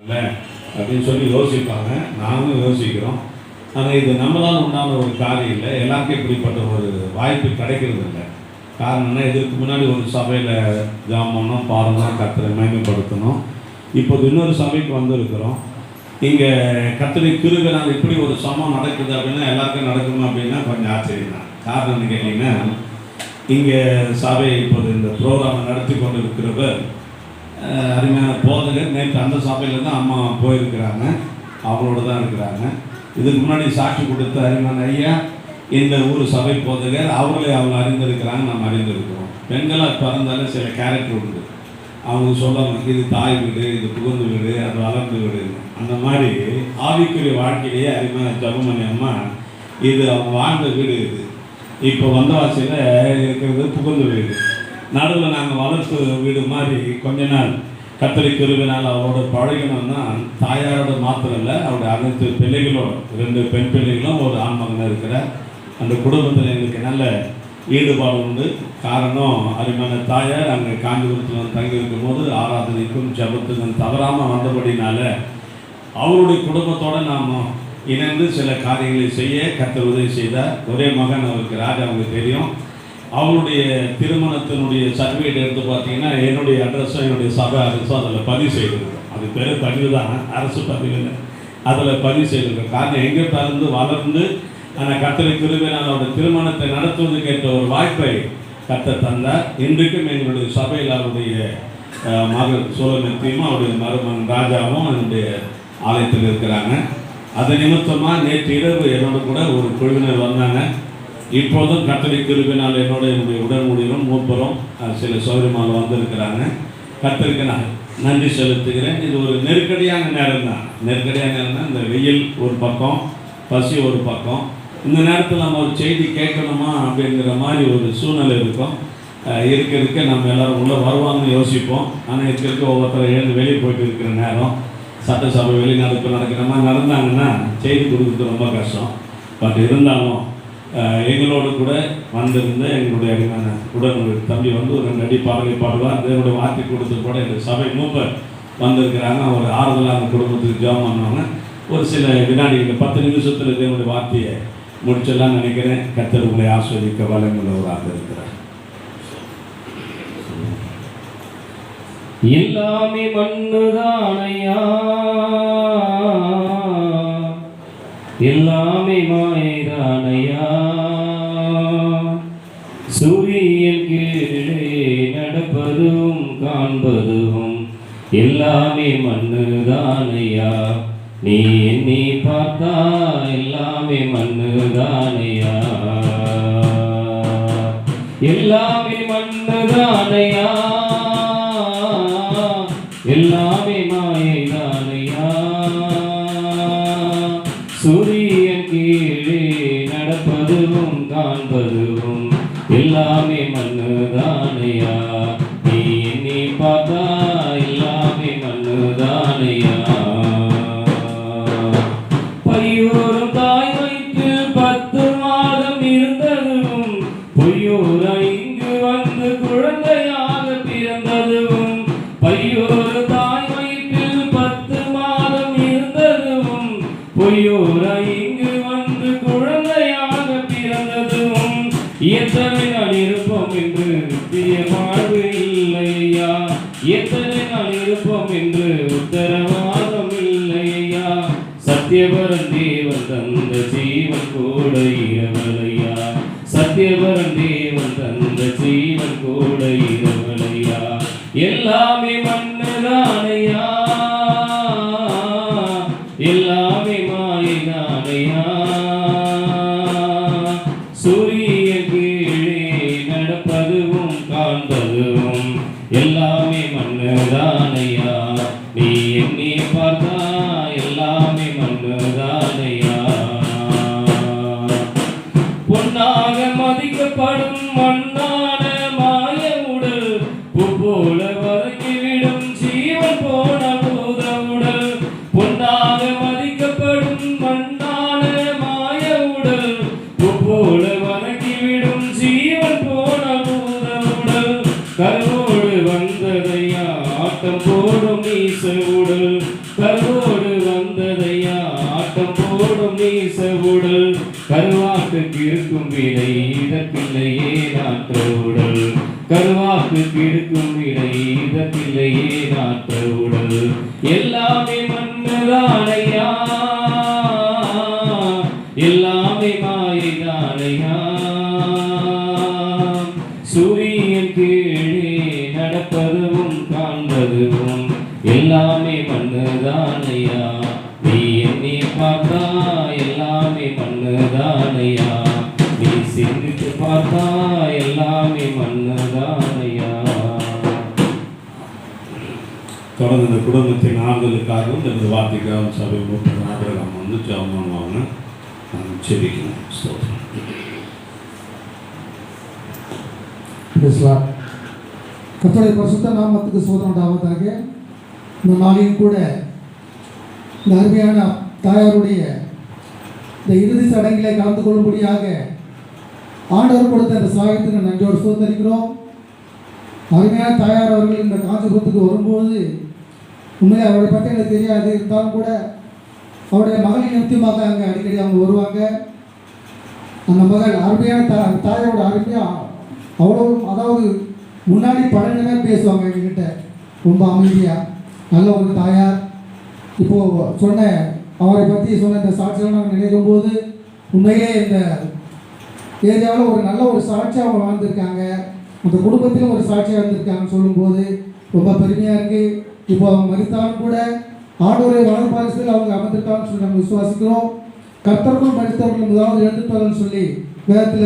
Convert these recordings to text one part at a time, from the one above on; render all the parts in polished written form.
இல்லை அப்படின்னு சொல்லி யோசிப்பாங்க. நானும் யோசிக்கிறோம். ஆனால் இது நம்மளால் உண்டான ஒரு காரியம் இல்லை. எல்லாருக்கும் இப்படிப்பட்ட ஒரு வாய்ப்பு கிடைக்கிறது இல்லை. காரணம்னா இதற்கு முன்னாடி ஒரு சபையில் ஜாமனும் பாடணும் கர்த்தரை மேம்படுத்தணும். இப்போது இன்னொரு சபைக்கு வந்திருக்கிறோம். இங்கே கர்த்தரை கிருபையினால் இப்படி ஒரு சமம் நடக்குது அப்படின்னா எல்லாருக்கும் நடக்குமா அப்படின்னா கொஞ்சம் ஆச்சரியம் தான். காரணம்னு கேட்டிங்கன்னா இங்கே சபை இப்போது இந்த ப்ரோக்ராம் நடத்தி கொண்டு இருக்கிறவர் அருமையான போதகர். நேற்று அந்த சபையில் தான் அம்மா போயிருக்கிறாங்க, அவங்களோட தான் இருக்கிறாங்க. இதுக்கு முன்னாடி சாட்சி கொடுத்த அருமையான ஐயா இந்த ஊர் சபை போதகர், அவங்களே அவங்க அறிந்திருக்கிறாங்க, நம்ம அறிந்திருக்கிறோம். பெண்களாக பிறந்தாலே சில கேரக்டர் உண்டு. அவங்க சொல்லுவாங்க இது தாய் வீடு, இது புகுந்து வீடு, அது வளர்ந்து வீடு. அந்த மாதிரி ஆவிக்குரிய வாழ்க்கையிலேயே அருமையான ஜபமணி அம்மா இது அவங்க வாழ்ந்த வீடு. இது இப்போ வந்தவாசியில் இருக்கிறது புகுந்து வீடு. நடுவில் நாங்கள் வளர்த்து வீடு மாதிரி கொஞ்ச நாள் கர்த்தரை கிருபையினால் அவரோட பழகணும்னா தாயாரோட மாத்திரம் இல்லை, அவருடைய அனைத்து பிள்ளைகளோட 2 பெண் பிள்ளைகளும் ஒரு ஆண் மகனாக இருக்கிற அந்த குடும்பத்தில் எங்களுக்கு நல்ல ஈடுபாடு உண்டு. காரணம் அருமையான தாயார் அங்கே காஞ்சிபுரத்தில் வந்து தங்கி இருக்கும் போது ஆராதனைக்கும் ஜபத்துக்கும் தவறாமல் வந்தபடினால அவருடைய குடும்பத்தோடு நாம் இணைந்து சில காரியங்களை செய்ய கர்த்தர் உதவி செய்தார். ஒரே மகன் அவருக்கு ராஜா, அவங்களுக்கு தெரியும். அவளுடைய திருமணத்தினுடைய சர்டிஃபிகேட் எடுத்து பார்த்தீங்கன்னா என்னுடைய அட்ரஸும் என்னுடைய சபை அட்ரஸும் அதில் பதிவு செய்திருக்கோம். அது பெரிய பதிவு தான், அரசு பதிவில் அதில் பதிவு செய்திருக்கோம். காரணம் எங்கே பிறந்து வளர்ந்து ஆனால் கர்த்தரை கிருபையினால் அவருடைய திருமணத்தை நடத்துவதற்கு ஏற்ற ஒரு வாய்ப்பை கர்த்தர் தந்தார். இன்றைக்கும் எங்களுடைய சபையில் அவருடைய மகள் சோழமத்தியும் அவருடைய மருமகன் ராஜாவும் என்னுடைய ஆலயத்தில் இருக்கிறாங்க. அது நிமித்தமாக நேற்று இரவு என்னோட கூட ஒரு குழுவினர் வந்தாங்க. இப்போதும் கர்த்தரை கிருபையினால் என்னுடைய உடன்முடியும் மூப்பரும் சில சௌகரியமாக வந்திருக்கிறாங்க. கர்த்தருக்கு நான் நன்றி செலுத்துகிறேன். இது ஒரு நெருக்கடியான நேரம் தான். நெருக்கடியான நேரம்னா இந்த வெயில் ஒரு பக்கம், பசி ஒரு பக்கம். இந்த நேரத்தில் நம்ம ஒரு செய்தி கேட்கணுமா அப்படிங்கிற மாதிரி ஒரு சூழ்நிலை இருக்கும். இருக்க நம்ம எல்லோரும் உள்ளே வருவாங்கன்னு யோசிப்போம். ஆனால் இருக்க ஒவ்வொருத்தர் எழுந்து வெளியே போயிட்டு இருக்கிற நேரம், சட்டசபை வெளிநடப்பு நடக்கிற மாதிரி நடந்தாங்கன்னா செய்தி கொடுக்குறது ரொம்ப கஷ்டம். பட் இருந்தாலும் எங்களோடு கூட வந்திருந்த எங்களுடைய அடிமான உடன் தம்பி வந்து ஒரு 2 அடி பாடலை பாடுவார். தேவனுடைய வார்த்தை கொடுத்து கூட எங்கள் சபை மூப்பர் வந்திருக்கிறாங்க. ஒரு ஆறுதலாக அந்த குடும்பத்துக்கு ஜெபம் பண்ணுவாங்க. ஒரு சில வினாடிகள் 10 நிமிஷத்தில் தேவனுடைய வார்த்தையை முடிச்செல்லாம் நினைக்கிறேன். கர்த்தர் உங்களை ஆஸ்வதிக்க வளமுள்ளவராக இருக்கிறார். எல்லாமே மண்ணுதானையா, எல்லாமே மாயதானையா, சூரியன் கீழே நடப்பதும் காண்பதும் எல்லாமே மண்ணுதானையா. நீ எண்ணி பார்த்தா எல்லாமே மண்ணுதானையா, எல்லாமே மண்ணுதானையா, எல்லாமே மாயைதானையா, சூரியன் கீழே நடப்பதும் காண்பதும் எல்லாமே மண்ணுதானையா. நீ எண்ணி பார்த்தா எல்லாமே மண்ணுதானையா. பையோரும் தாய் வயிற்றில் 10 மாதம் இருந்ததும், பொய்யோரா இங்கு வந்து குழந்தையாக பிறந்ததும், பையோரு தாய் வயிற்றில் 10 மாதம் இருந்ததும், பொய்யோரா இங்கு வந்து குழந்தையாக பிறந்ததும், எத்தனை நாள் இருப்போம் என்று நித்திய வாழ்வு இல்லையா, எத்தனை நாள் இருப்போம் என்று உத்தரவாதம் இல்லையா. சத்தியபரன் தேவன் தந்த ஜீவன் கூட இரவலையா, சத்தியபரன் தேவன் தந்த ஜீவன் கூட இரவலையா. எல்லாமே மண்ணுதானையா, எல்லாமே மாயைதானையா, சூரியன் கீழே நடப்பதும் காண்பதும் எல்லாமே மண்ணுதானையா. நீ எண்ணி பார்த்தா எல்லாமே மண்ணுதானையா. பொன்னாக மதிக்கப்படும் மண்ணான மாய உடல், போல வதக்கிவிடும் ஜீவன் போன பூத உடல். பொன்னாக மதிக்கப்படும் மண்ணான மாய உடல், போல வதக்கிவிடும் ஜீவன் போன பூத உடல். கருவோடு வந்ததையா ஆட்டம் போடும் நீச உடல், கருவோடு வந்ததையா ஆட்டம் போடும் நீச உடல் கருவாக்கு இருக்கும் விடை இதற்கில்லையே நாற்ற உடல் கருவாக்கு இருக்கும் விடை இதற்கில்லையே நாற்ற உடல் எல்லாமே மண்ணுதானையா எல்லாமே மாயைதானையா சூரியன் கீழே நடப்பதும் காண்பதும் எல்லாமே மண்ணுதானையா நீ எண்ணி பார்த்தா எல்லாமே மண்ணுதானையா நீ சிந்தித்து பார்த்தா எல்லாமே மண்ணுதானையா. தொடர்ந்து இந்த குடும்பத்தின் ஆறுதலுக்காகவும் இந்த வார்த்தைக்காகவும் சபை மூத்த ஆதரகம் வந்து ஜாமான் செபிக்கணும். கர்த்தருடைய பரிசுத்த நாமத்துக்கு சோதனை உண்டாவதாக. இந்த நாளையும் கூட இந்த அருமையான தாயாருடைய இந்த இறுதி சடங்கிலே கலந்து கொள்ளும்படியாக ஆண்டவர் கொடுத்த இந்த சாயத்துக்கு நன்றியோடு சோதரிக்கிறோம். அருமையான தாயார் அவர்கள் இந்த காஞ்சிபுரத்துக்கு வரும்போது உண்மையாக அவருடைய பற்றி எனக்கு தெரியாது, இருந்தாலும் கூட அவருடைய மகளின் நிமித்தமாக அங்கே அடிக்கடி அவங்க வருவாங்க. அந்த மகள் அருமையான தாயோட அருமையாக அவ்வளோ, அதாவது முன்னாடி பழனிமே பேசுவாங்க எங்ககிட்ட ரொம்ப அமைதியாக. நல்ல ஒரு தாயார். இப்போது சொன்ன அவரை பற்றி சொன்ன இந்த சாட்சியெல்லாம் நாங்கள் நினைக்கும் போது உண்மையிலே இந்த ஏரியாவில் ஒரு நல்ல ஒரு சாட்சியாக அவங்க வாழ்ந்திருக்காங்க, அந்த குடும்பத்திலும் ஒரு சாட்சியாக இருந்திருக்காங்கன்னு சொல்லும்போது ரொம்ப பெருமையாக இருக்குது. இப்போ அவங்க மறித்தாலும் கூட ஆண்டவரை வளர்பாரிசத்தில் அவங்க அமர்ந்திருக்காங்கன்னு சொல்லி நாங்கள் விசுவாசிக்கிறோம். கர்த்தருக்கும் மறித்தவர்களும் முதலாவது எழுந்துட்டாங்கன்னு சொல்லி வேதத்தில்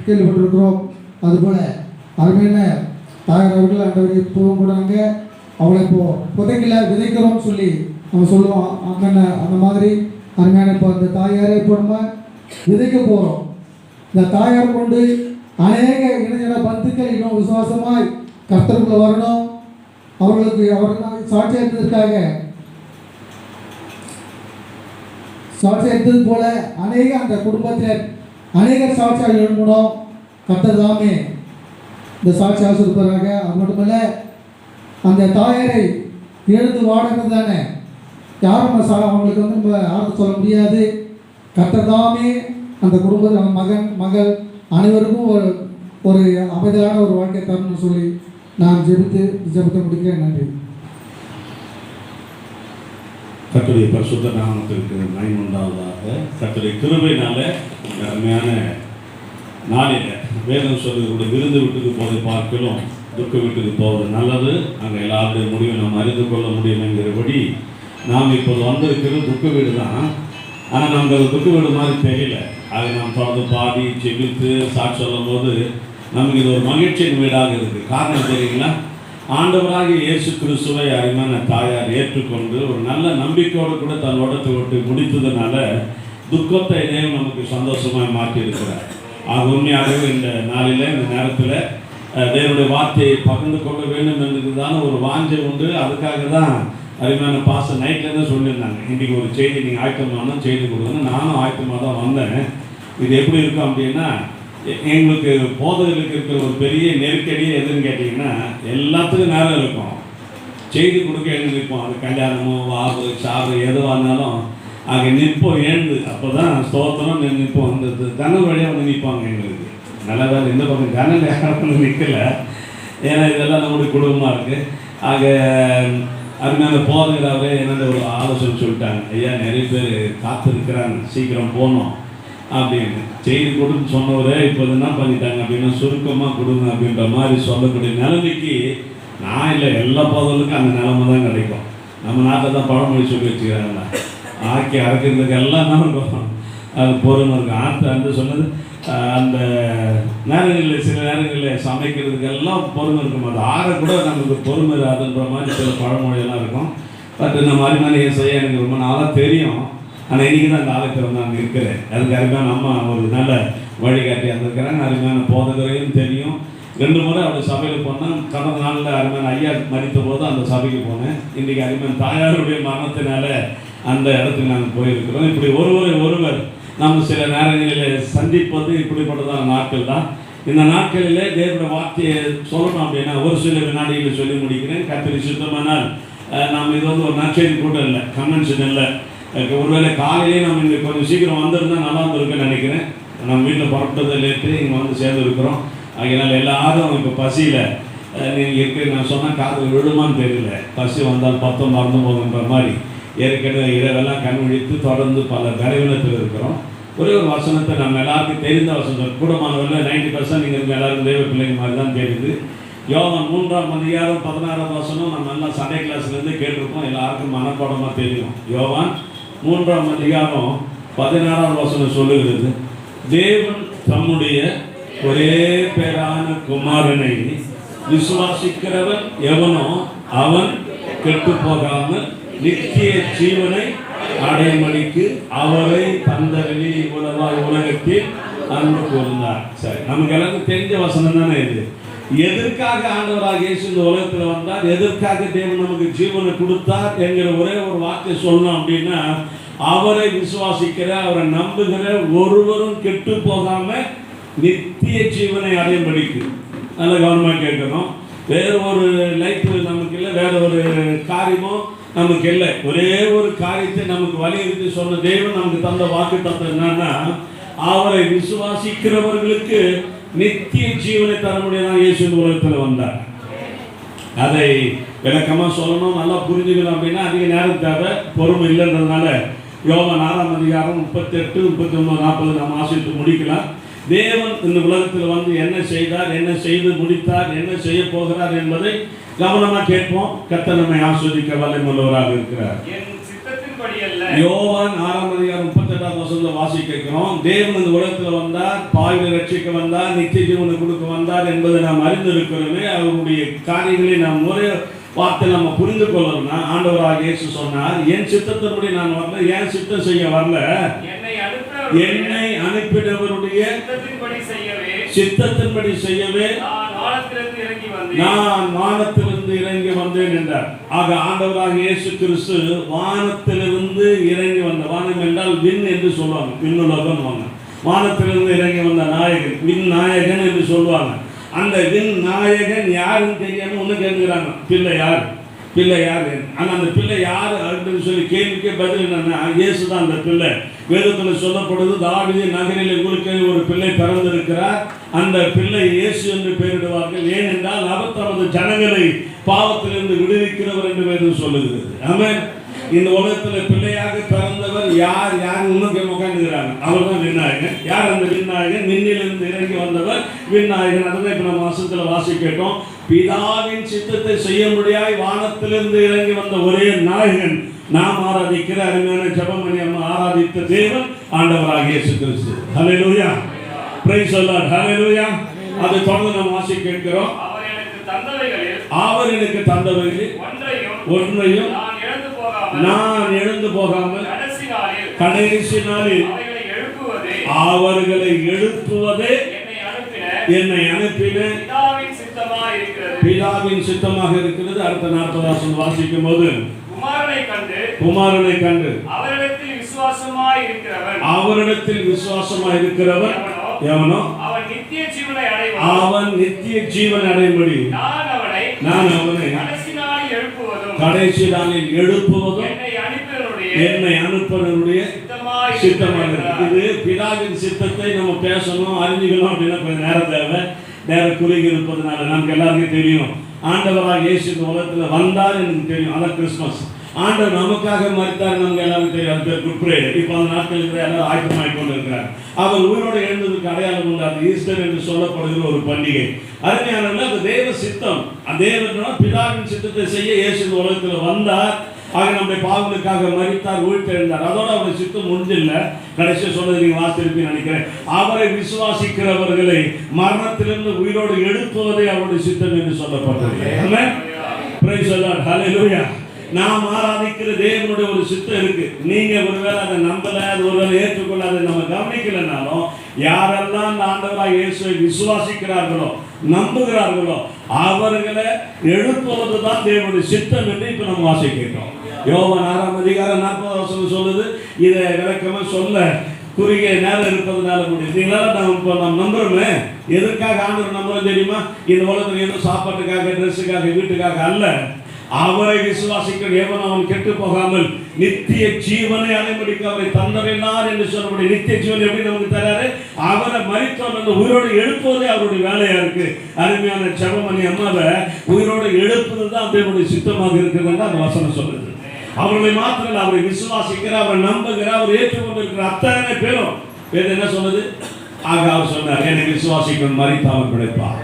கேள்விப்பட்டிருக்கிறோம். அதுபோல் அருமையான தாயார் அவர்கள் ஆண்டவரை இப்போவும் கூடாங்க அவளை இப்போது புதைக்கல விதைக்கிறோம்னு சொல்லி நம்ம சொல்லுவோம். அந்த மாதிரி அருமையான இப்போ அந்த தாயாரை இப்போ நம்ம விதைக்க போகிறோம். இந்த தாயார் கொண்டு அநேக இளைஞர பந்துக்கள் இன்னும் விசுவாசமாய் கர்த்தருக்குள்ள வரணும். அவர்களுக்கு அவர்கள் சாட்சியாக இருந்ததற்காக சாட்சியாக இருந்தது போல அநேக அந்த குடும்பத்தில் அநேக சாட்சியாக எழும்பணும். கர்த்தர் தாமே இந்த சாட்சி ஆசிரியப்பாங்க. அது மட்டுமல்ல, அந்த தாயாரை எழுந்து வாடகிறது தானே யாரும் அவங்களுக்கு வந்து நம்ம ஆர்வம் சொல்ல முடியாது. கர்த்தர் தாமே அந்த குடும்பத்தில் மகன் மகள் அனைவருக்கும் ஒரு அமைதியான ஒரு வாழ்க்கை தரணும்னு சொல்லி நான் ஜெபத்தை முடிக்கிறேன். நன்றி. கர்த்தருடைய பரிசுத்த நாமத்திற்கு மகிமை உண்டாவதாக. கர்த்தருடைய கிருபையினால அருமையான நாளில் வேதம் சொல்லுடைய விருந்து வீட்டுக்கு போவதை பார்க்கலாம் துக்க வீட்டுக்கு போவது நல்லது, அங்கே எல்லாருடைய முடிவை நாம் அறிந்து கொள்ள முடியும் என்கிறபடி நாம் இப்போது வந்திருக்கிறது துக்க வீடு தான். ஆனால் நமக்கு அது துக்க வீடு மாதிரி தெரியல. அதை நாம் தொடர்ந்து பாடி செபித்து சாட்சி சொல்லும் போது நமக்கு இது ஒரு மகிழ்ச்சியின் வீடாக இருக்குது. காரணம் தெரியுங்களா? ஆண்டவராகிய இயேசு கிறிஸ்துவை அருமையான தாயார் ஏற்றுக்கொண்டு ஒரு நல்ல நம்பிக்கையோடு கூட தன் உடத்தை விட்டு முடித்ததுனால துக்கத்தை இதையும் நமக்கு சந்தோஷமாக மாற்றி இருக்கிறார். ஆக உண்மையாகவே இந்த நாளில் இந்த நேரத்தில் தேவனுடைய வார்த்தையை பகிர்ந்து கொள்ள வேண்டும் என்பதுதான ஒரு வாஞ்சை உண்டு. அதுக்காக தான் அருமையான பாச நைட்லேருந்து சொல்லியிருந்தாங்க, இன்றைக்கி ஒரு செய்தி நீங்கள் ஆயத்தமான செய்தி கொடுக்கணும். நானும் ஆயத்தமாக தான் வந்தேன். இது எப்படி இருக்கும் அப்படின்னா, எங்களுக்கு போதகர்களுக்கு இருக்கிற ஒரு பெரிய நெருக்கடியே எதுன்னு கேட்டிங்கன்னா, எல்லாத்துக்கும் நேரம் இருக்கும், செய்தி கொடுக்க எழுந்து நிற்போம். அது கல்யாணமோ வாவு சாவு எதுவாக இருந்தாலும் அங்கே நிற்போம் எழுந்து. அப்போ தான் ஸ்தோத்திரம் நிற்போம். அந்த ஜன்னல் வழியாக வந்து நிற்பாங்க. எங்களுக்கு நல்ல வேலை இந்த பக்கம் ஜன்னல் யாரும் நிற்கல, ஏன்னா இதெல்லாம் நம்முடைய குடும்பமாக இருக்குது. ஆக அருமையான போதகராகவே என்னென்ன ஒரு ஆலோசனை சொல்லிட்டாங்க, ஐயா நிறைய பேர் காத்திருக்கிறாங்க, சீக்கிரம் போகணும் அப்படின்னு. செய்தி கொடுன்னு சொன்னவரே இப்போ என்ன பண்ணிட்டாங்க அப்படின்னா சுருக்கமாக கொடுங்க அப்படின்ற மாதிரி சொல்லக்கூடிய நிலைமைக்கு நான் இல்லை, எல்லா போதலுக்கும் அந்த நிலைமை தான் கிடைக்கும். நம்ம நாட்டில் தான் பழமொழி சொல்லி வச்சுக்கிறாங்களா, ஆக்கி அரைக்கிறதுக்கு எல்லாம் தான் இருக்கும், அது பொறுமை இருக்கும். அந்த சொன்னது அந்த நேரங்களில் சில நேரங்களில் சமைக்கிறதுக்கெல்லாம் பொறுமை இருக்கும். அது ஆற கூட நமக்கு பொறுமை அதுன்ற மாதிரி சில பழமொழியெல்லாம் இருக்கும். பட் இந்த மாதிரி மாதிரி செய்ய எனக்கு ரொம்ப நாளாக தெரியும். ஆனால் இன்றைக்கி தான் அந்த ஆலயத்தில் வந்து நான் இருக்கிறேன். அதுக்கு அருமையான அம்மா ஒரு நல்ல வழிகாட்டியாக இருந்திருக்கிறாங்க. அருமையான போதகரையும் தெரியும். 2 முறை அவருடைய சபையில் போனேன். கடந்த நாளில் அருமையான ஐயா மறித்த போது அந்த சபைக்கு போனேன். இன்றைக்கி அருமையான தாயாருடைய மரணத்தினால அந்த இடத்துக்கு நாங்கள் போயிருக்கிறோம். இப்படி ஒருவர் நாம் சில நேரங்களில் சந்திப்பது இப்படிப்பட்டதான நாட்கள் தான். இந்த நாட்களிலே தேவனுடைய வார்த்தையை சொல்லணும் அப்படின்னா ஒரு சில வினாடிகளை சொல்லி முடிக்கிறேன். கர்த்தர் சுத்தமானால் நாம் இது வந்து ஒரு நற்செய்தி கூட்டம் இல்லை, கன்வென்ஷன் இல்லை. ஒருவேளை காலையிலே நம்ம இங்கே கொஞ்சம் சீக்கிரம் வந்திருந்தால் நல்லா இருந்திருக்குன்னு நினைக்கிறேன். நம்ம வீட்டில் புறப்பட்டதை லேட்டு இங்கே வந்து சேர்ந்துருக்குறோம். அதனால் எல்லாரும் இப்போ பசியில் நீங்கள் இருக்க நான் சொன்னால் காது விழுமான்னு தெரியல. பசி வந்தால் பத்தம் மறந்து போகுன்ற மாதிரி ஏற்கனவே இரவெல்லாம் கண் விழித்து தொடர்ந்து பல பலவீனத்தில் இருக்கிறோம். ஒரே ஒரு வசனத்தை நம்ம எல்லாருக்கும் தெரிந்த வசனம், கூடமானவர்கள் 90% நீங்கள் இருக்க எல்லாரும் தெய்வ பிள்ளைங்க மாதிரி தான் தெரியுது. யோவான் 3:16 நம்ம எல்லாம் சண்டே கிளாஸ்லேருந்து கேட்டிருக்கோம், எல்லாருக்கும் மனப்பாடமாக தெரியும். யோவான் 3:16 சொல்லுகிறது, தேவன் தம்முடைய ஒரே பேரான குமாரனை விசுவாசிக்கிறவன் எவனோ அவன் கெட்டு போகாமல் நித்திய ஜீவனை அடைமடிக்கு அவரை தந்தவெளி உலகத்தில் அன்பு கூர்ந்தார். சரி, நமக்கு எல்லாருக்கும் தெரிஞ்ச வசனம் தானே இது. எதற்காக ஆண்டவராக இயேசு இந்த உலகத்தில் வந்தார், எதற்காக தேவன் நமக்கு ஜீவனை கொடுத்தார் என்கிற ஒரே ஒரு வார்த்தை சொல்லணும் அப்படின்னா, அவரை விசுவாசிக்கிற அவரை நம்புகிற ஒருவரும் கெட்டு போகாம நித்திய ஜீவனை அடையும்படிக்கு. நல்ல கவனமாக கேட்கணும். வேற ஒரு லைஃப் நமக்கு இல்லை, வேற ஒரு காரியமோ நமக்கு இல்லை. ஒரே ஒரு காரியத்தை நமக்கு வலியுறுத்தி சொன்ன தேவன் நமக்கு தந்த வாக்கு தந்தம் என்னன்னா, அவரை விசுவாசிக்கிறவர்களுக்கு நித்திய ஜீவனை தர முடியாதான் இயேசு உலகத்தில் வந்தார். அதை விளக்கமாக சொல்லணும், நல்லா புரிஞ்சுக்கணும் அப்படின்னா அதிக நேரம் தேவை, பொறுமை இல்லைன்றதுனால யோவான் 6:38, 39, 40 நம்ம ஆசிரியத்து முடிக்கலாம். தேவன் இந்த உலகத்தில் வந்து என்ன செய்தார், என்ன செய்து முடித்தார், என்ன செய்ய போகிறார் என்பதை கவனமாக கேட்போம். கர்த்தர் நம்மை ஆஸ்வதிக்க வல்லமையுள்ளவராக இருக்கிறார். யோவான் 6:38 வாசிக்கிறோம். தேவன் இந்த உலகத்தில் வந்தார், பாவிகளை ரட்சிக்க வந்தார், நித்திய ஜீவனை கொடுக்க வந்தார் என்பதை நாம் அறிந்திருக்கிறோமே. அவருடைய காரியங்களை நாம் ஒரே வார்த்தை நம்ம புரிந்து கொள்ளணும்னா, ஆண்டவராக இயேசு சொன்னார், என் சித்தத்தின்படி நான் வரல, என் சித்தம் செய்ய வரல, என்னை அனுப்பினவருடைய சித்தத்தின்படி செய்யவே நான் வானத்திலிருந்து இறங்கி வந்தேன் என்றார். ஆக ஆண்டவராக இயேசு கிறிஸ்து வானத்திலிருந்து இறங்கி வந்த, வானம் என்றால் விண் என்று சொல்லுவாங்க, விண்ணுலகம் வாங்க, வானத்திலிருந்து இறங்கி வந்த நாயகன், விண் நாயகன் என்று சொல்லுவாங்க. அந்த விண் நாயகன் யாருன்னு தெரியாம ஒண்ணு கேட்கிறாங்க, பிள்ளை யார், பிள்ளை யார். ஆனால் அந்த பிள்ளை யார் அப்படின்னு சொல்லி கேள்விக்கே பதில் என்னன்னா, இயேசு தான் அந்த பிள்ளை. வேதத்தில் சொல்லப்படுது, தாவீது நகரில் உங்களுக்கு ஒரு பிள்ளை பிறந்திருக்கிறார், அந்த பிள்ளை இயேசு என்று பெயரிடுவார்கள், ஏனென்றால் அவர் தமது ஜனங்களை பாவத்திலிருந்து விடுவிக்கிறவர் என்று வேதம் சொல்லுகிறது. ஆமென். இந்த உலகத்தில் பிள்ளையாக பிறந்தவர் யார், யார் உனக்கு உட்காந்துக்கிறாங்க, அவர் தான் விநாயகன். யார் அந்த விநாயகன்? விண்ணிலிருந்து இறங்கி வந்தவர் விநாயகன். அதுதான் இப்போ நம்ம வசனத்தில் வாசிக்கட்டும். பிதாவின் சித்தத்தை செய்ய முடியாய் வானத்திலிருந்து இறங்கி வந்த ஒரே நாயகன் நாம் ஆராதிக்கிற அருமையான ஜெபமணி அம்மா ஆராதித்த தேவன் ஆண்டவராகிய இயேசு கிறிஸ்து. ஹல்லேலூயா, பிரைஸ் தி லார்ட், ஹல்லேலூயா. அதை தொடர்ந்து நாம் வாசிக்க கேட்கிறோம். அவர் எனக்கு தந்தவைகளில் ஒன்றையும் நான் எழுந்து போகாமல் கடைசி நாளில் அவர்களை எழுப்புவதே என்னை அனுப்பின பிதாவின் சித்தமாக இருக்கிறது. அடுத்த 40 வாசிக்கும் போது, குமாரனை கண்டு அவரிடத்தில் விசுவாசமாய் இருக்கிறவன் எவனோ அவன் நித்திய ஜீவனை அடையும்படி நான் அவனை கடைசி நாளில் எழுப்புவதும் என்னை அனுப்பினருடைய சித்தமாக இருக்கு. இது பிதாவின் சித்தத்தை நம்ம பேசணும், அறிஞ்சுக்கணும் அப்படின்னா கொஞ்சம் நேரம் தேவை. நேரம் குறுகி இருப்பதனால நமக்கு எல்லாருக்கும் தெரியும், ஆண்டவராக இயேசு இந்த உலகத்தில் வந்தார் எனக்கு தெரியும். அதான் கிறிஸ்துமஸ். ஆண்டவர் நமக்காக மரித்தார் நமக்கு எல்லாருக்கும் தெரியும். அது பேர் குட் ஃப்ரைடே. இப்போ அந்த நாட்களில் எல்லாரும் ஆயத்தமாகிக் கொண்டு இருக்கிறார். அவர் உயிரோடு எழுந்ததுக்கு அடையாளம் உண்டு. அது ஈஸ்டர் என்று சொல்லப்படுகிற ஒரு பண்டிகை. அருமையானவர்கள், அது தேவ சித்தம். தேவன் பிதாவின் சித்தத்தை செய்ய இயேசு இந்த உலகத்தில் வந்தார். ஆக நம்முடைய பாவங்களுக்காக மரித்தார், உயிர்த்தெழுந்தார். அதோட அவருடைய சித்தம் முடிஞ்சில்லை. கடைசியாக சொன்னது நீங்க வாசித்திருப்பீங்கன்னு நினைக்கிறேன். அவரை விசுவாசிக்கிறவர்களை மரணத்திலிருந்து உயிரோடு எழுப்புவதே அவருடைய சித்தம் என்று சொல்லப்பட்டது. ஆமென். பிரைஸ் தி லார்ட், ஹல்லேலூயா. நாம் ஆராதிக்கிற தேவனுடைய ஒரு சித்தம் இருக்கு. நீங்க ஒருவேளை அதை நம்பல, அது ஒருவேளை ஏற்றுக்கொள்ள, அதை நம்ம கவனிக்கலனாலும், யாரெல்லாம் அந்த ஆண்டவராக இயேசுவை விசுவாசிக்கிறார்களோ நம்புகிறார்களோ அவர்களை எழுப்புவதுதான் தேவனுடைய சித்தம் என்று இப்ப நம்ம வாசிக்கிறோம். யோவான் 6:40 சொல்லுது. இதை விளக்கமா சொல்ல குறுகிய நேரம் இருப்பதனால முடியுங்களா? நாம் நம்புறோமே. எதற்காக ஆண்டவர் நம்புறோம் தெரியுமா? இந்த உலகத்தில் ஏதோ சாப்பாட்டுக்காக, ட்ரெஸ்ஸுக்காக, வீட்டுக்காக அல்ல. அவரை விசுவாசிக்கிற எவன் அவன் கெட்டு போகாமல் நித்திய ஜீவனை அடைமுடிக்க அவரை தந்தறினார் என்று சொல்லக்கூடிய நித்திய ஜீவன் எப்படி நமக்கு தராரு? அவரை மரித்தோர் அந்த உயிரோடு எழுப்புவதே அவருடைய வேலையா இருக்கு. அருமையான ஜெபமணி அம்மாவை உயிரோடு எழுப்புவது தான் தேவனுடைய சித்தமாக இருக்கிறது அந்த வசனம் சொல்லுது. அவர்களை மாத்திரம் அவரை விசுவாசிக்கிற, அவரை நம்புகிற, அவர் ஏற்றுக்கொண்டிருக்கிற அத்தனை பேரும் வேறு என்ன சொன்னது? ஆக அவர் சொன்னார், என்னை விசுவாசிக்கணும் மரித்தாமல் பிழைப்பார்.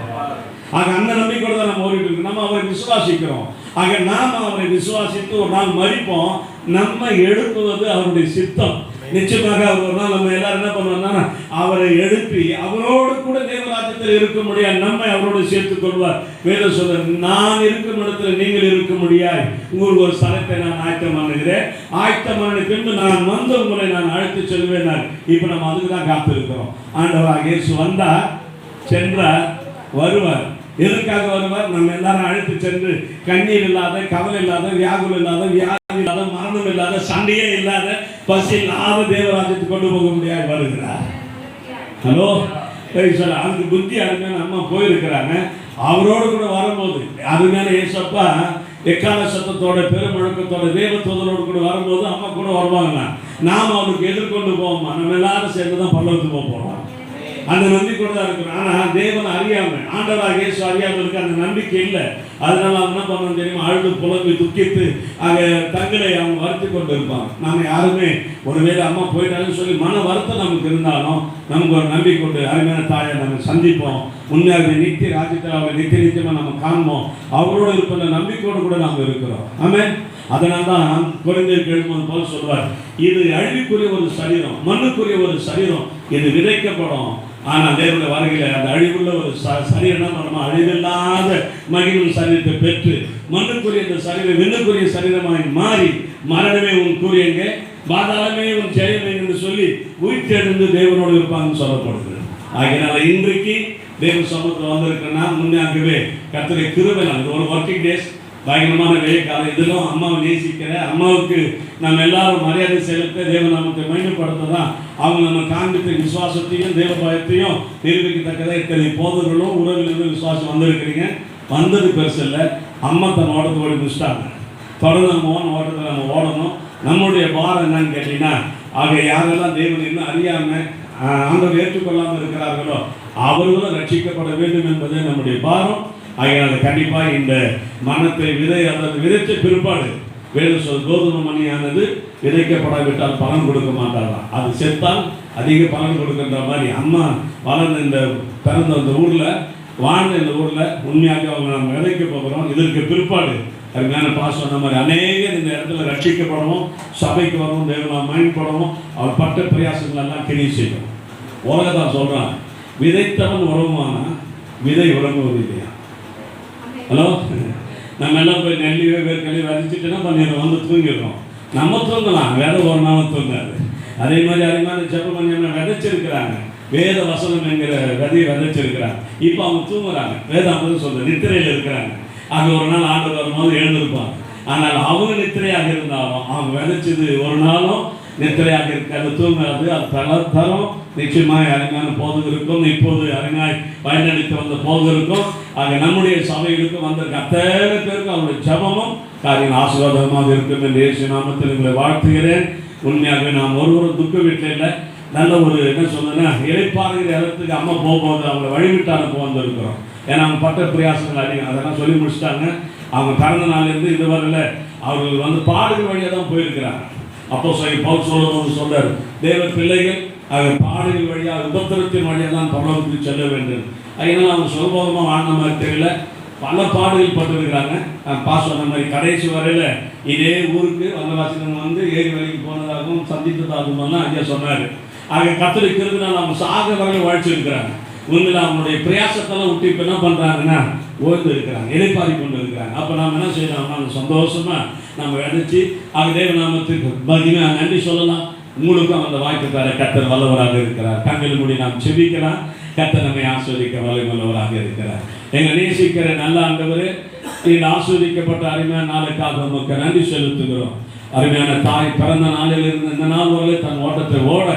ஆக அந்த நம்பிக்கையோடு தான் நம்ம ஓடிட்டு இருக்கோம். நம்ம அவரை விசுவாசிக்கிறோம். ஆக நாம் அவரை விசுவாசித்து ஒரு நாள் மரிப்போம். நம்ம எழுப்புவது அவருடைய சித்தம். நிச்சயமாக அவர் ஒரு நாள் நம்ம எல்லாரும் என்ன பண்ணுவோம்னா அவரை எழுப்பி அவரோடு கூட தேவராஜ்யத்தில் இருக்க முடியாது, நம்மை அவரோடு சேர்த்துக் கொள்வார். வேதம் சொல்ற, நான் இருக்கும் இடத்துல நீங்கள் இருக்க முடியாது, உங்களுக்கு ஒரு ஸ்தலத்தை நான் ஆயத்தம் பண்ணுகிறேன், ஆயத்தமான பின்பு நான் வந்து உங்களை நான் அழைத்து செல்வேன். இப்ப நம்ம அதுக்கு தான் காத்து இருக்கிறோம். ஆண்டவராக இயேசு வந்தார், சென்றார், வருவார். எதற்காக வருவார்? நம்ம எல்லாரும் அழைத்து சென்று கண்ணீர் இல்லாத, கவலை இல்லாத, வியாகுலம் இல்லாத, வியாதி இல்லாத, மரணம் இல்லாத, சண்டையே இல்லாத, பசி இல்லாத தேவராஜ்யத்துக்கு கொண்டு போக முடியாது வருகிறார். ஹலோ, அதுக்கு புத்தி அருமையான அம்மா போயிருக்கிறாங்க. அவரோடு கூட வரும்போது அருமையான ஏசப்பா எக்கால சத்தத்தோட பெருமுழக்கத்தோட தேவத்தோதரோடு கூட வரும்போது அம்மா கூட வருவாங்க. நாம் அவருக்கு எதிர்கொண்டு போவோமா? நம்ம எல்லாரும் சேர்ந்து தான் பல்லவத்துக்கு போக போறோம். அந்த நம்பிக்கை தான் இருக்கிறோம். ஆனால் தேவனை அறியாம, ஆண்டவராக இயேசு அறியாமலுக்கு அந்த நம்பிக்கை இல்லை. அதனால அவங்க என்ன பண்ணணும் தெரியுமா? அழுது புலம்பி துக்கித்து அங்கே தங்களை அவங்க வருத்தி கொண்டு இருப்பாங்க. நாம யாருமே ஒருவேளை அம்மா போயிட்டாலும் சொல்லி மன வருத்தம் நமக்கு இருந்தாலும் நமக்கு ஒரு நம்பிக்கை கொண்டு அருமையான தாயை நம்ம சந்திப்போம். உண்மையாக நித்திய ராஜ்யத்தில் அவரை நித்திய நித்தியமாக நம்ம காண்போம். அவரோடு இருப்ப நம்பிக்கையோடு கூட நாம் இருக்கிறோம். ஆமென். அதனால்தான் குழந்தைக்கு எழுதும்போது போல் சொல்வார், இது அழிவுக்குரிய ஒரு சரீரம், மண்ணுக்குரிய ஒரு சரீரம், இது விதைக்கப்படும். ஆனால் தேவனுடைய வருகையில் அந்த அழிவுள்ள ஒரு சரீரம் என்ன பண்ணணுமா? அழிவில்லாத மகிழும் சரீரத்தை பெற்று மண்ணுக்குரிய இந்த சரீரம் விண்ணுக்குரிய சரீரமாய் மாறி, மரணமே உன் கூறியங்க, பாதாளமே உன் ஜெயமே என்று சொல்லி உயிர்த்தெழுந்து தேவனோடு இருப்பாங்கன்னு சொல்லப்படுது. ஆகையினால இன்றைக்கு தேவ சமூகத்தில் வந்திருக்கேன்னா முன்னாகவே கர்த்தருடைய கிருபை. இது ஒரு ஒர்க்கிங் டேஸ், பயங்கரமான வெயில் காலம். இதெல்லாம் அம்மாவை நேசிக்கிற அம்மாவுக்கு நம்ம எல்லாரும் மரியாதை செலுத்த தேவநாமத்தை மையப்படுத்த தான் அவங்க நம்ம காண்பித்த விசுவாசத்தையும் தேவ பயத்தையும் நிரூபிக்கத்தக்கதாக இத்தனை போதர்களும் உறவிலிருந்து விசுவாசம் வந்திருக்கிறீங்க. வந்தது பெருசு இல்லை, அம்மா தன் ஓட்டத்தை ஓடி முடிச்சிட்டாங்க. தொடர்ந்து நம்ம ஓட்டத்தில் நம்ம ஓடணும். நம்மளுடைய பாரம் என்னன்னு கேட்டீங்கன்னா, ஆக யாரெல்லாம் தேவன் இன்னும் அறியாமல் ஆண்டவர் ஏற்றுக்கொள்ளாமல் இருக்கிறார்களோ அவர்களும் ரட்சிக்கப்பட வேண்டும் என்பதே நம்முடைய பாரம். ஆகையால் கண்டிப்பாக இந்த மனத்தை விதைத்த பிற்பாடு வேறு சொல் கோதுமை மணியானது விதைக்கப்படாவிட்டால் பலன் கொடுக்க மாட்டாராம். அது செத்தால் அதிக பலன் கொடுக்கின்ற மாதிரி அம்மா வளர்ந்த இந்த பிறந்த இந்த ஊரில் வாழ்ந்த இந்த ஊரில் உண்மையாக அவங்க நம்ம விதைக்க போகிறோம். இதற்கு பிற்பாடு அருமையான பாஸ் சொன்ன மாதிரி அநேகர் இந்த இடத்துல ரட்சிக்கப்படவும், சபைக்கு வரவும், தேவனால் பயன்படவும் அவர் பட்ட பிரயாசங்கள் எல்லாம் கிளி செய்யும். உலகத்தான் சொல்கிறான், விதைத்தவன் உறவுமானா விதை உறங்குவது இல்லையா? ஹலோ, நம்ம எல்லாம் போய் நெல்லியோ வேர்க்கலையோ விதைச்சிட்டுன்னா பண்ணிடுறோம், வந்து தூங்கிடுறோம். நம்ம தூங்கலாம், வேற ஒரு நாளும் தூங்காது. அதே மாதிரி அருமையான ஜெபமணியம்னா விதைச்சிருக்கிறாங்க, வேத வசனம் என்கிற விதையை விதைச்சிருக்கிறாங்க. இப்போ அவங்க தூங்குறாங்க, வேதாம்பது சொல்ற நித்திரையில் இருக்கிறாங்க. அது ஒரு நாள் ஆண்டு வரும்போது எழுந்திருப்பாங்க. ஆனால் அவங்க நித்திரையாக இருந்தாலும் அவங்க விதைச்சது ஒரு நாளும் நித்திரையாக இருக்காது, தூங்காது. அது தரம் நிச்சயமாக அருமையான போது இருக்கும். இப்போது அருமையாய் பயனளித்து வந்த போது இருக்கும். ஆக நம்முடைய சபைகளுக்கு வந்த அத்தனை பேருக்கு அவருடைய ஜபமும் காரியம் ஆசீர்வாதமாக இருக்கும் என்று இயேசு நாமத்தில் உங்களை வாழ்த்துகிறேன். உண்மையாகவே நாம் ஒருவரும் துக்க வீட்டில் இல்லை, நல்ல ஒரு என்ன சொல்லுன்னா இழைப்பாருங்கிற இடத்துக்கு அம்மா போகும்போது அவங்களை வழிவிட்டான போந்திருக்கிறோம். ஏன்னா அவங்க பட்ட பிரயாசங்கள் அதிகம், அதெல்லாம் சொல்லி முடிச்சுட்டாங்க. அவங்க பிறந்த நாள்லேருந்து இதுவரையில் அவர்கள் வந்து பாடுகள் வழியாக தான் போயிருக்கிறாங்க. அப்போ பவுல் சொல்லும்போது சொல்றார், தேவ பிள்ளைகள் அவர் பாடுகள் வழியாக உபத்திரத்தின் வழியாக தான் பரலோகத்துக்கு செல்ல வேண்டும். அதனால அவங்க சொல்போதமாக வாழ்ந்த மாதிரி தெரியல, பல பாடுகள் பட்டிருக்கிறாங்க. பாஸ் சொன்ன மாதிரி கடைசி வரையில் இதே ஊருக்கு வந்தவாசிகள் வந்து ஏரி வரைக்கும் போனதாகவும் சந்தித்ததாகவும் ஐயா சொன்னார். ஆக கர்த்தருக்கு இருக்கிறதுனால அவங்க சாக வரையில் வாழ்ச்சிருக்கிறாங்க. உண்மையில் அவங்களுடைய பிரயாசத்தெல்லாம் விட்டு இப்போ என்ன பண்ணுறாங்கன்னா ஓய்ந்து இருக்கிறாங்க, எதிர்பார்த்து கொண்டு இருக்கிறாங்க. அப்போ நாம் என்ன செய்யலாம்னா சந்தோஷமாக நம்ம விதைச்சி அவங்க தேவநாமத்துக்கு மகிமையாக நன்றி சொல்லலாம். உங்களுக்கும் அந்த வாய்ப்பு தர கர்த்தர் வல்லவராக இருக்கிறார். கண்கள் மூடி நாம் செபிக்கலாம். கர்த்தர் நம்மை ஆஸ்வதிக்க வல்லவராக இருக்கிறார். எங்களை நேசிக்கிற நல்ல ஆண்டவரே, இந்த ஆஸ்வதிக்கப்பட்ட அருமையான நாளுக்காக நமக்கு நன்றி செலுத்துகிறோம். அருமையான தாய் பிறந்த நாளில் இருந்து இந்த நாள் வரை தன் ஓட்டத்தை ஓட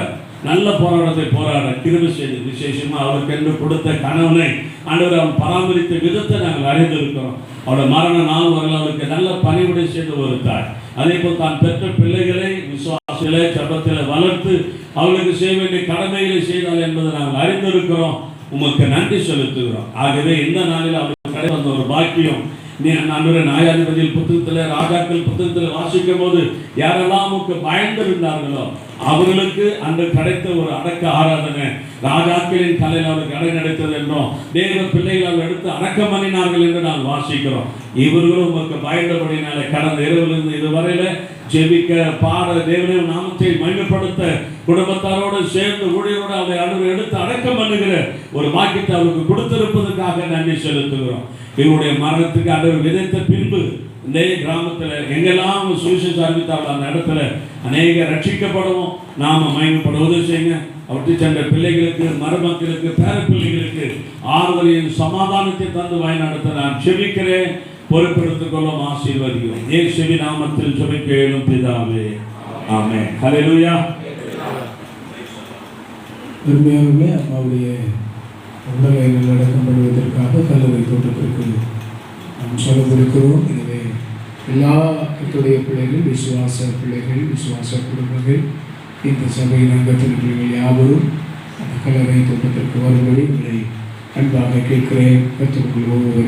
நல்ல போராட்டத்தை போராட கிருபை செய்து விசேஷமாக அவருக்கு என்று கொடுத்த கணவனை ஆண்டவர் அவன் பராமரித்த விதத்தை நாங்கள் அறிந்திருக்கிறோம். அவருடைய மரண நாள் வரல அவருக்கு நல்ல பணிவிடை செய்த ஒரு தாய். அதே போல் தான் பெற்ற பிள்ளைகளை விசுவாசத்திலே ஜபத்தில் வளர்த்து அவர்களுக்கு செய்ய வேண்டிய கடமைகளை செய்தால் என்பதை நாங்கள் அறிந்திருக்கிறோம். உமக்கு நன்றி செலுத்துகிறோம். ஆகவே இந்த நாளில் அவருக்கு கடை வந்த ஒரு பாக்கியம் நியாயாதிபதிகள் புத்தகத்தில் ராஜாக்கள் புத்தகத்தில் வாசிக்கும் போது யாரெல்லாம் நமக்கு பயந்திருந்தார்களோ அவர்களுக்கு அன்று கிடைத்த ஒரு அடக்க ஆராதனை ராஜாக்களின் தலையில் அவருக்கு அடை நடத்தது என்றும் தேவ பிள்ளைகள் அவர் எடுத்து அடக்கம் பண்ணினார்கள் என்று நாம் வாசிக்கிறோம். இவர்களும் உமக்கு பயந்தபடினாலே கடந்த இரவிலிருந்து இதுவரையில ஜெபிக்க பாட தேவனுடைய நாமத்தை மகிமைப்படுத்த குடும்பத்தாரோடு சேர்ந்து ஊழியரோடு அவரை அனுபவம் எடுத்து அடக்கம் பண்ணுகிற ஒரு வாக்கியத்தை அவருக்கு கொடுத்திருப்பதற்காக நன்றி செலுத்துகிறோம். இவருடைய மரணத்துக்கு அவர் விதைத்த பின்பு இந்த கிராமத்தில் எங்கெல்லாம் சுவிசேஷம் அறிவித்தார்கள் அந்த இடத்துல அநேக ரட்சிக்கப்படவும் நாம மகிமைப்படுவது செய்யுங்க. அவற்றை சென்ற பிள்ளைகளுக்கு மருமக்களுக்கு பேர பிள்ளைகளுக்கு ஆறுதலையும் சமாதானத்தை தந்து வழிநடத்த நான் செபிக்கிறேன். பொறுப்பெடுத்துக் கொள்ளும் ஆசீர்வதிக்கிறோம். இயேசுவின் நாமத்தில் ஜெபிக்க கேளும் பிதாவே, ஆமென். ஹல்லேலூயா. பெருமையாகவே அம்மாவுடைய உடலை நல்லடக்கம் பண்ணுவதற்காக கல்லறை தோட்டத்திற்கு நாம் செலவிருக்கிறோம். எனவே எல்லா கர்த்தருடைய பிள்ளைகள், விசுவாச பிள்ளைகள், விசுவாச குடும்பங்கள், இந்த சபையின் அங்கத்தின் பிள்ளைகள் யாவரும் அந்த கல்லறை தோட்டத்திற்கு வரும்படி உங்களை அன்பாக கேட்கிறேன். கர்த்தருக்குள் ஒவ்வொரு